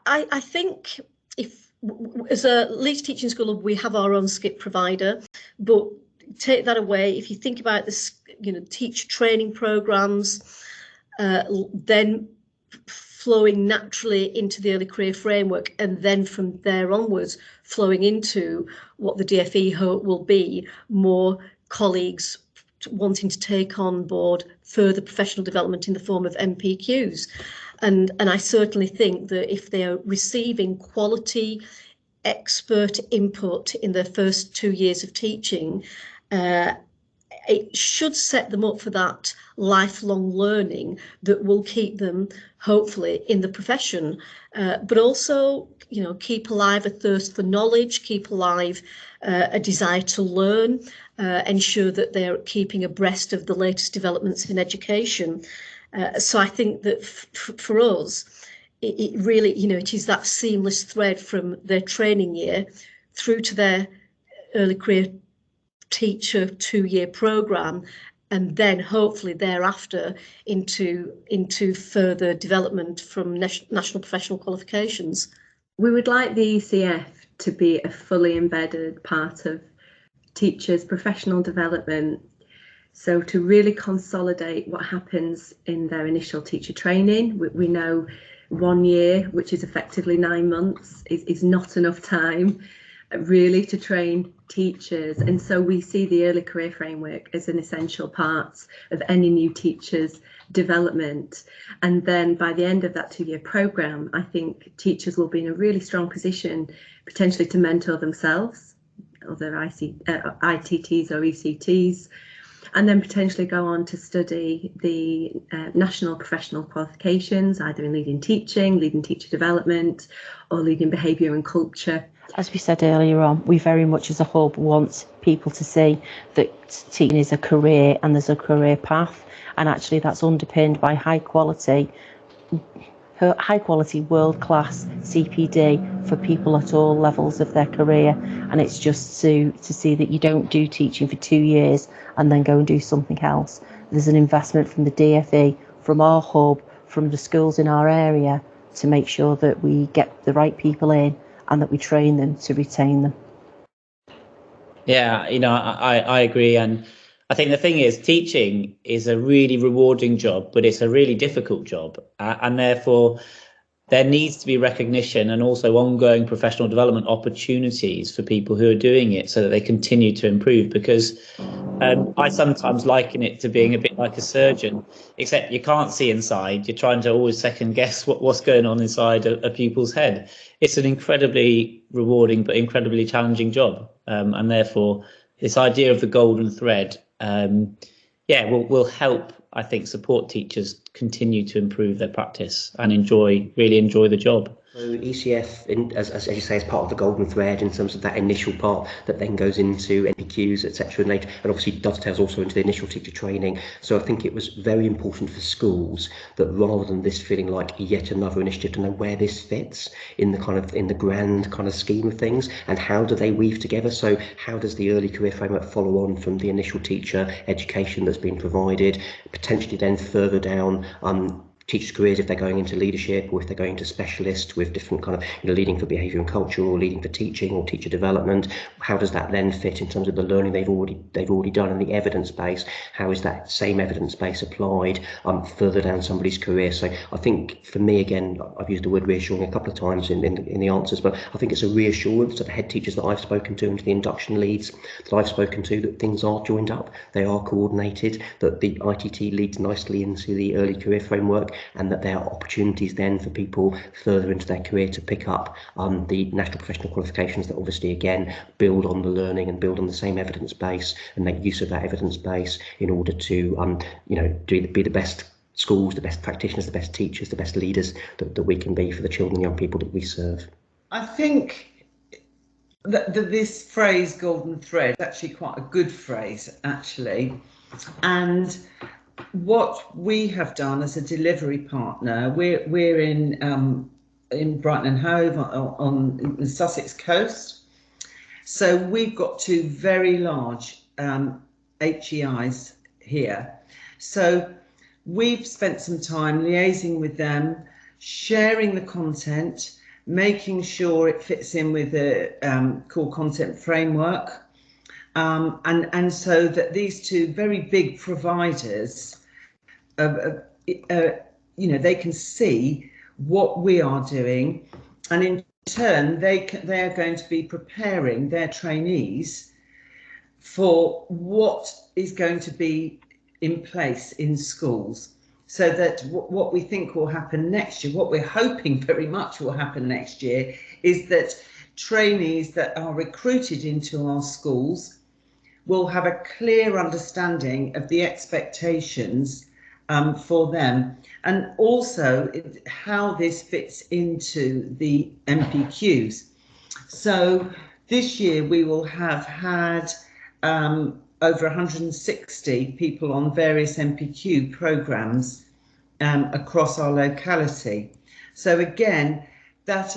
I think if, as a Leeds Teaching School, we have our own skip provider, but take that away. If you think about this, teacher training programs, then flowing naturally into the early career framework, and then from there onwards flowing into what the DfE hope will be, more colleagues wanting to take on board further professional development in the form of MPQs. And I certainly think that if they are receiving quality expert input in their first 2 years of teaching, it should set them up for that lifelong learning that will keep them hopefully in the profession, but also, keep alive a thirst for knowledge, keep alive a desire to learn, ensure that they're keeping abreast of the latest developments in education. So I think that for us, it really, it is that seamless thread from their training year through to their early career teacher 2-year programme, and then hopefully thereafter into further development from national professional qualifications. We would like the ECF to be a fully embedded part of teachers' professional development. So to really consolidate what happens in their initial teacher training. We know 1 year, which is effectively 9 months, is not enough time really to train teachers, and so we see the early career framework as an essential part of any new teacher's development. And then by the end of that 2-year programme, I think teachers will be in a really strong position potentially to mentor themselves, other ITTs or ECTs, and then potentially go on to study the national professional qualifications, either in leading teaching, leading teacher development, or leading behaviour and culture. As we said earlier on, we very much as a hub want people to see that teaching is a career and there's a career path, and actually that's underpinned by high quality world-class CPD for people at all levels of their career. And it's just to see that you don't do teaching for 2 years and then go and do something else. There's an investment from the DfE, from our hub, from the schools in our area to make sure that we get the right people in and that we train them to retain them. Yeah, I agree. And I think the thing is, teaching is a really rewarding job, but it's a really difficult job. And therefore, there needs to be recognition and also ongoing professional development opportunities for people who are doing it so that they continue to improve. Because I sometimes liken it to being a bit like a surgeon, except you can't see inside. You're trying to always second guess what's going on inside a pupil's head. It's an incredibly rewarding but incredibly challenging job. And therefore, this idea of the golden thread, will help, I think, support teachers continue to improve their practice and really enjoy the job. So ECF, as you say, is part of the golden thread in terms of that initial part that then goes into NPQs, etc. and obviously dovetails also into the initial teacher training. So I think it was very important for schools that rather than this feeling like yet another initiative, to know where this fits in the grand kind of scheme of things, and how do they weave together. So how does the early career framework follow on from the initial teacher education that's been provided, potentially then further down teachers' careers if they're going into leadership, or if they're going into specialist with different kind of leading for behaviour and culture, or leading for teaching or teacher development. How does that then fit in terms of the learning they've already done, and the evidence base? How is that same evidence base applied further down somebody's career? So I think for me, again, I've used the word reassuring a couple of times in the answers, but I think it's a reassurance to the head teachers that I've spoken to and to the induction leads that I've spoken to, that things are joined up, they are coordinated, that the ITT leads nicely into the early career framework, and that there are opportunities then for people further into their career to pick up the national professional qualifications that obviously again build on the learning and build on the same evidence base, and make use of that evidence base in order to be the best schools, the best practitioners, the best teachers, the best leaders that we can be for the children and young people that we serve. I think that this phrase golden thread is actually quite a good phrase actually, and what we have done as a delivery partner, we're in Brighton and Hove on the Sussex coast, so we've got 2 very large HEIs here. So we've spent some time liaising with them, sharing the content, making sure it fits in with the core content framework, and so that these two very big providers, they can see what we are doing, and in turn they are going to be preparing their trainees for what is going to be in place in schools, so that what we think will happen next year, what we're hoping very much will happen next year, is that trainees that are recruited into our schools will have a clear understanding of the expectations for them, and also how this fits into the MPQs. So this year we will have had over 160 people on various MPQ programs across our locality. So again, that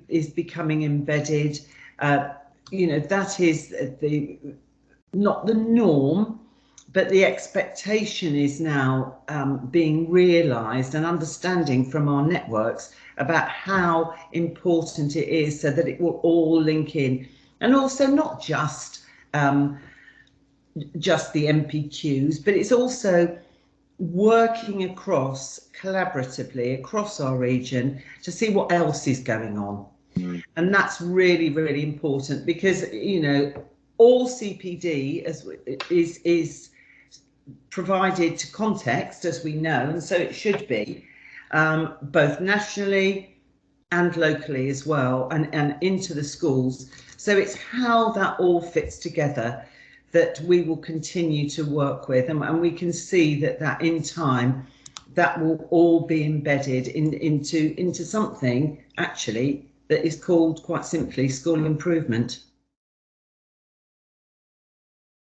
is becoming embedded. That is not the norm, but the expectation is now being realised and understanding from our networks about how important it is, so that it will all link in, and also not just the MPQs, but it's also working collaboratively across our region to see what else is going on. And that's really, really important, because all CPD is provided to context, as we know, and so it should be, both nationally and locally as well, and into the schools. So it's how that all fits together that we will continue to work with, and we can see that in time that will all be embedded into something actually that is called, quite simply, school improvement.